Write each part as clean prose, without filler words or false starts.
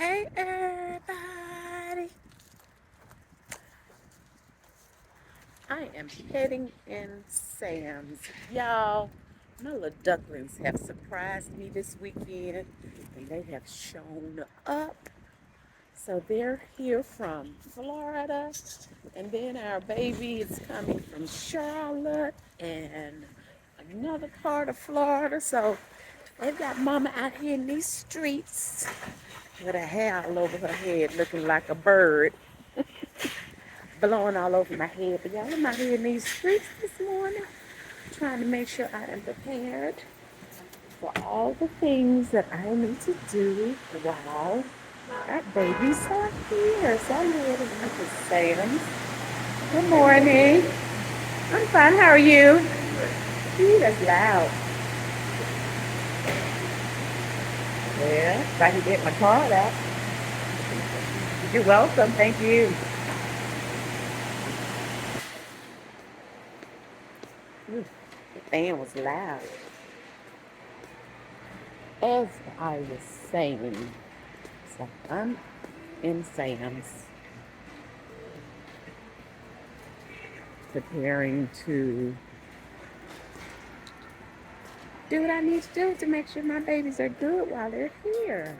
Hey everybody, I am heading in Sam's. Y'all, my little ducklings have surprised me this weekend and they have shown up. So they're here from Florida, and then our baby is coming from Charlotte and another part of Florida. So they've got mama out here in these streets with her hair all over her head looking like a bird, blowing all over my head. But y'all, I'm out here in these streets this morning trying to make sure I am prepared for all the things that I need to do while our babies are here. So I'm heading into Sam's. Good morning. I'm fine. How are you? Gee, that's loud. Yeah, if I can get my card out. You're welcome. Thank you. Ooh, the fan was loud. As I was saying, so I'm in Sam's preparing to do what I need to do to make sure my babies are good while they're here.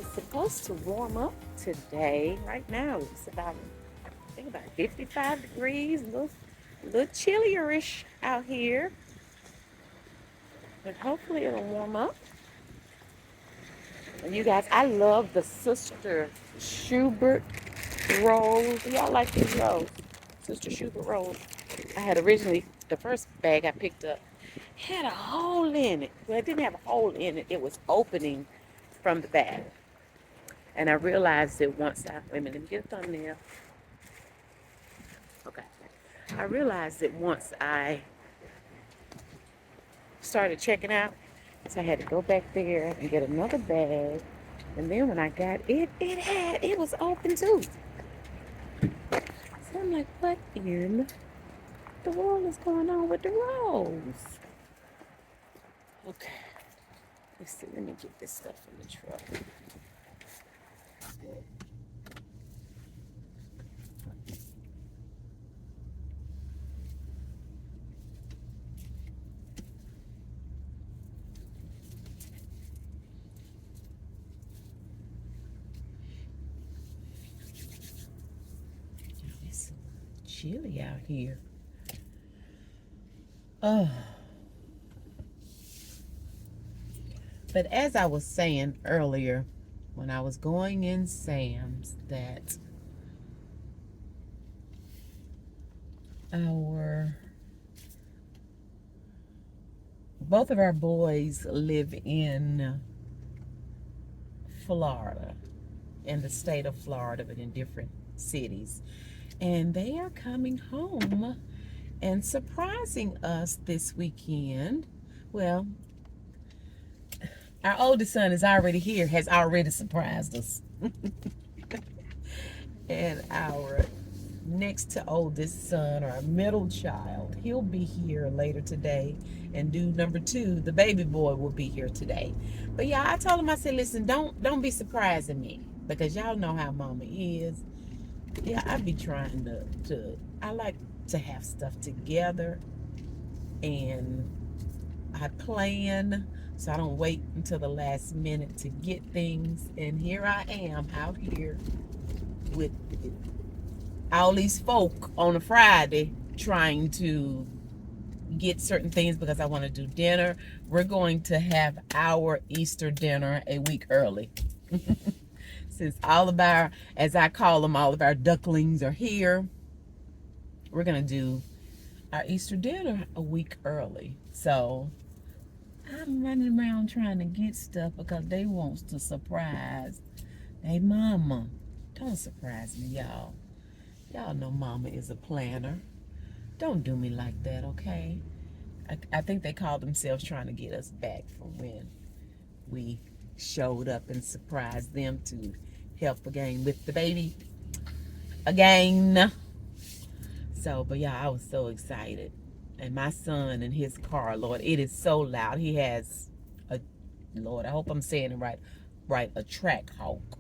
It's supposed to warm up today. Right now, it's about, I think about 55 degrees, a little chillier-ish out here. But hopefully it'll warm up. And you guys, I love the Sister Schubert rolls. Y'all like these rolls? Sister Schubert rolls. I had originally, the first bag I picked up had a hole in it. Well, it didn't have a hole in it. It was opening from the back. And I realized that once I, wait a minute, let me get a thumbnail. Okay. I realized that once I started checking out, so I had to go back there and get another bag. And then when I got it, it was open too. So I'm like, what in the world is going on with the rolls? Okay. Let's see, let me get this stuff in the truck. chilly out here. Oh. But as I was saying earlier, when I was going in Sam's, that both of our boys live in Florida, in the state of Florida, but in different cities. And they are coming home and surprising us this weekend. Well, our oldest son is already here, has already surprised us. And our next to oldest son, or our middle child, he'll be here later today. And dude number 2, the baby boy, will be here today. But yeah, I told him, I said, listen, don't be surprising me, because y'all know how mama is. Yeah, I be trying I like to have stuff together, and I plan, so I don't wait until the last minute to get things. And here I am out here with all these folk on a Friday trying to get certain things because I want to do dinner. We're going to have our Easter dinner a week early. Since all of our, as I call them, all of our ducklings are here, we're going to do our Easter dinner a week early. So I'm running around trying to get stuff because they want to surprise. Hey, mama, don't surprise me, y'all. Y'all know mama is a planner. Don't do me like that, okay? I think they called themselves trying to get us back from when we showed up and surprised them to help again with the baby again. So, but yeah, I was so excited. And my son in his car, Lord, it is so loud. He has a, Lord, I hope I'm saying it right, a track hawk.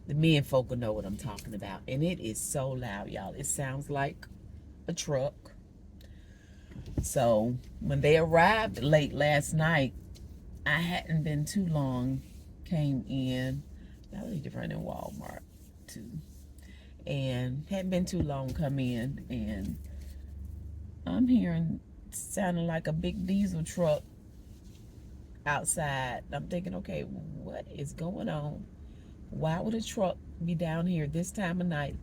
The men folk will know what I'm talking about. And it is so loud, y'all. It sounds like a truck. So when they arrived late last night, I hadn't been too long, came in. I need to run in Walmart too. And hadn't been too long come in, and I'm hearing sounding like a big diesel truck outside. I'm thinking, okay, what is going on? Why would a truck be down here this time of night?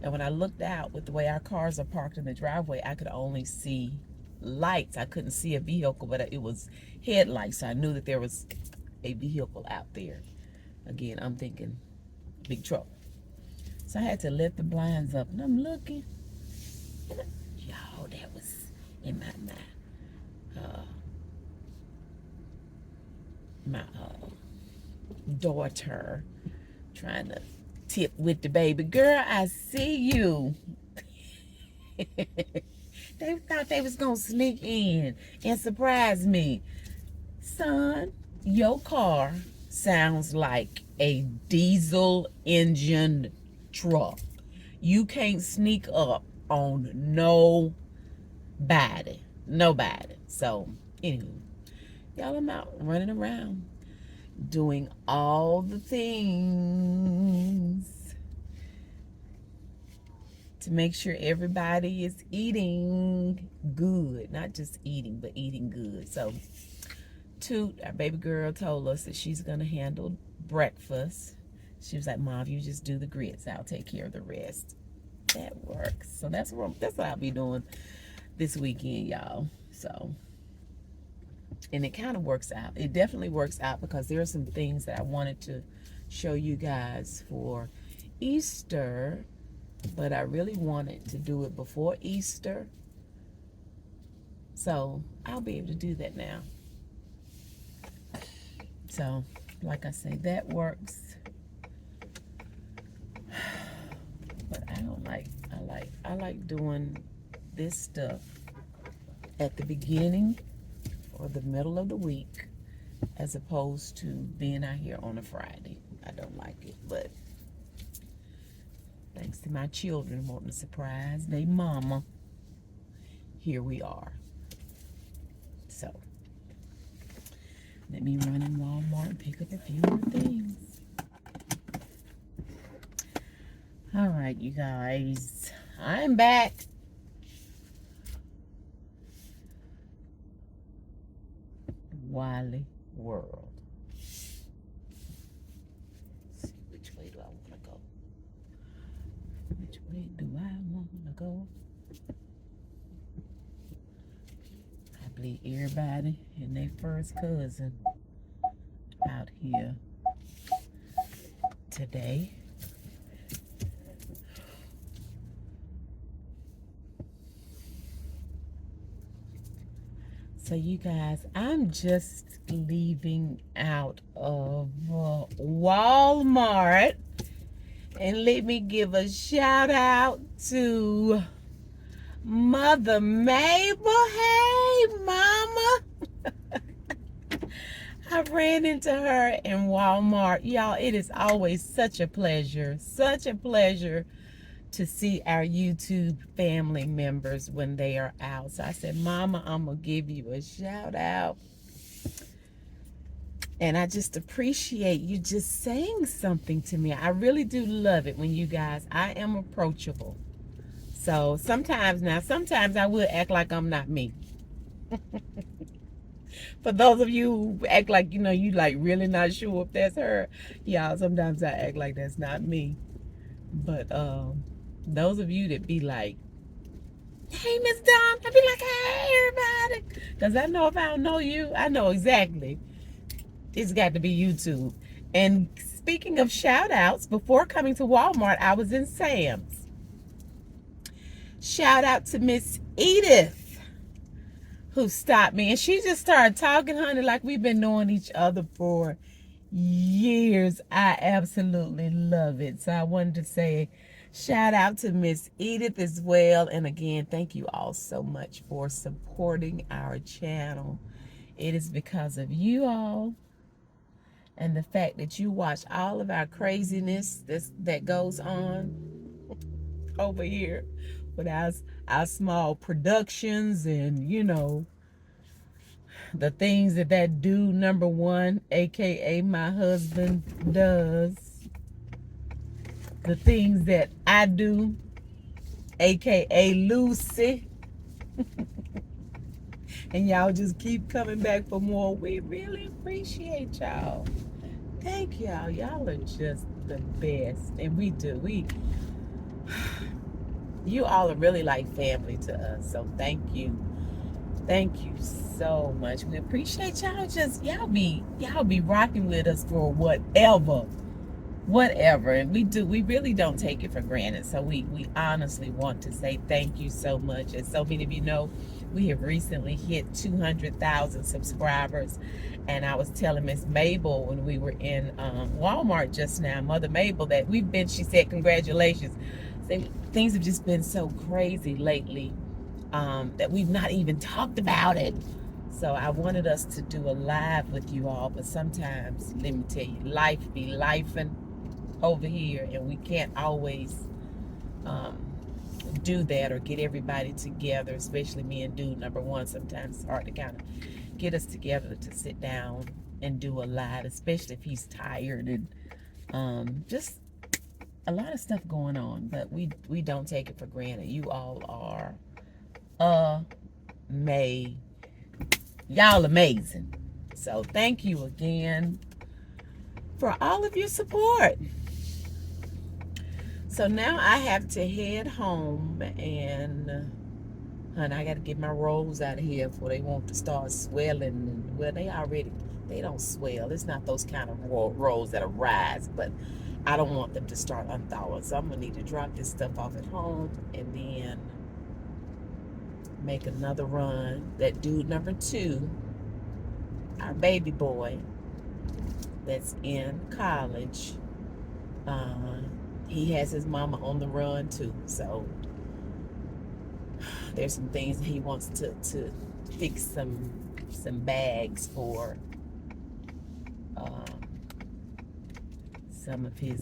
And when I looked out with the way our cars are parked in the driveway, I could only see lights. I couldn't see a vehicle, but it was headlights. So I knew that there was a vehicle out there. Again, I'm thinking big truck. So I had to lift the blinds up, and I'm looking. Y'all, that was in my daughter trying to tip with the baby. Girl, I see you. They thought they was gonna sneak in and surprise me. Son, your car sounds like a diesel engine truck. You can't sneak up on nobody. So, anywho, y'all, I'm out running around doing all the things to make sure everybody is eating good. Not just eating, but eating good. So, Toot, our baby girl, told us that she's going to handle breakfast. She was like, Mom, you just do the grits. I'll take care of the rest. That works. So that's what I'll be doing this weekend, y'all. So, and it kind of works out. It definitely works out because there are some things that I wanted to show you guys for Easter, but I really wanted to do it before Easter. So I'll be able to do that now. So, like I say, that works. But I don't like, I like doing this stuff at the beginning or the middle of the week, as opposed to being out here on a Friday. I don't like it, but thanks to my children wanting to surprise their mama, here we are. So let me run in Walmart and pick up a few more things. All right, you guys, I'm back. Wily World. Let's see, which way do I want to go? Which way do I want to go? I believe everybody and their first cousin out here today. So you guys, I'm just leaving out of Walmart, and let me give a shout out to Mother Mabel. Hey, Mama. I ran into her in Walmart. Y'all, it is always such a pleasure to see our YouTube family members when they are out. So I said, Mama, I'm going to give you a shout out. And I just appreciate you just saying something to me. I really do love it when you guys, I am approachable. So sometimes I will act like I'm not me. For those of you who act like, you like really not sure if that's her, y'all, sometimes I act like that's not me. But those of you that be like, hey, Miss Dawn, I be like, hey, everybody. Because I know if I don't know you, I know exactly. It's got to be YouTube. And speaking of shout outs, before coming to Walmart, I was in Sam's. Shout out to Miss Edith, who stopped me. And she just started talking, honey, like we've been knowing each other for years. I absolutely love it. So I wanted to say shout out to Miss Edith as well. And again, thank you all so much for supporting our channel. It is because of you all and the fact that you watch all of our craziness that goes on over here with our small productions and, the things that dude number one, aka my husband, does. The things that I do, aka Lucy. And y'all just keep coming back for more. We really appreciate y'all. Thank y'all. Y'all are just the best. And you all are really like family to us. So thank you. Thank you so much. We appreciate y'all. Y'all be rocking with us for whatever. And we really don't take it for granted. So we honestly want to say thank you so much. As so many of you know, we have recently hit 200,000 subscribers. And I was telling Miss Mabel when we were in Walmart just now, Mother Mabel, that she said, congratulations. Things have just been so crazy lately that we've not even talked about it. So I wanted us to do a live with you all, but sometimes, let me tell you, life be lifing over here, and we can't always do that or get everybody together, especially me and dude number one. Sometimes it's hard to kind of get us together to sit down and do a live, especially if he's tired and just a lot of stuff going on. But we don't take it for granted. You all are amazing. Y'all amazing. So thank you again for all of your support. So now I have to head home, and honey, I got to get my rolls out of here before they want to start swelling. Well, they don't swell. It's not those kind of rolls that arise, but I don't want them to start unthawing. So I'm going to need to drop this stuff off at home and then make another run. That dude number two, our baby boy that's in college, he has his mama on the run too. So there's some things he wants to fix some bags for some of his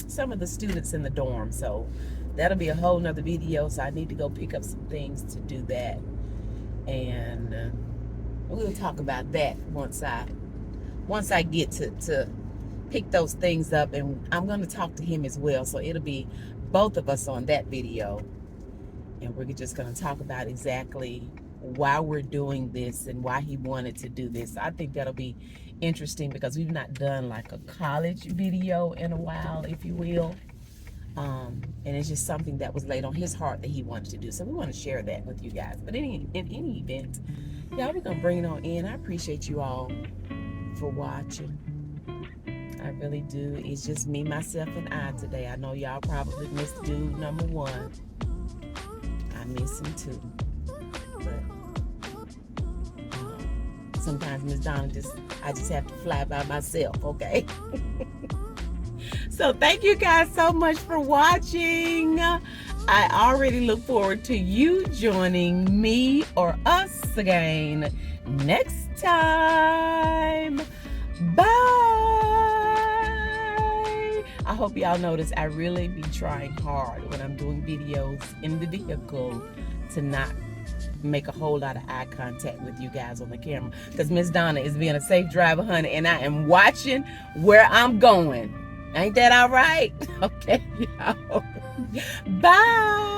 some of the students in the dorm. So that'll be a whole nother video. So I need to go pick up some things to do that, and we'll talk about that once I get to pick those things up, and I'm going to talk to him as well. So it'll be both of us on that video. And we're just going to talk about exactly why we're doing this and why he wanted to do this. I think that'll be interesting because we've not done like a college video in a while, if you will. And it's just something that was laid on his heart that he wanted to do. So we want to share that with you guys. But in any event, y'all, we're going to bring it on in. I appreciate you all for watching. I really do. It's just me, myself, and I today. I know y'all probably missed dude number one. I miss him too. But sometimes Miss Donna I just have to fly by myself, okay? So thank you guys so much for watching. I already look forward to you joining me or us again next time. Bye. I hope y'all notice I really be trying hard when I'm doing videos in the vehicle to not make a whole lot of eye contact with you guys on the camera, because Miss Donna is being a safe driver, honey, and I am watching where I'm going. Ain't that all right? Okay, y'all. Bye.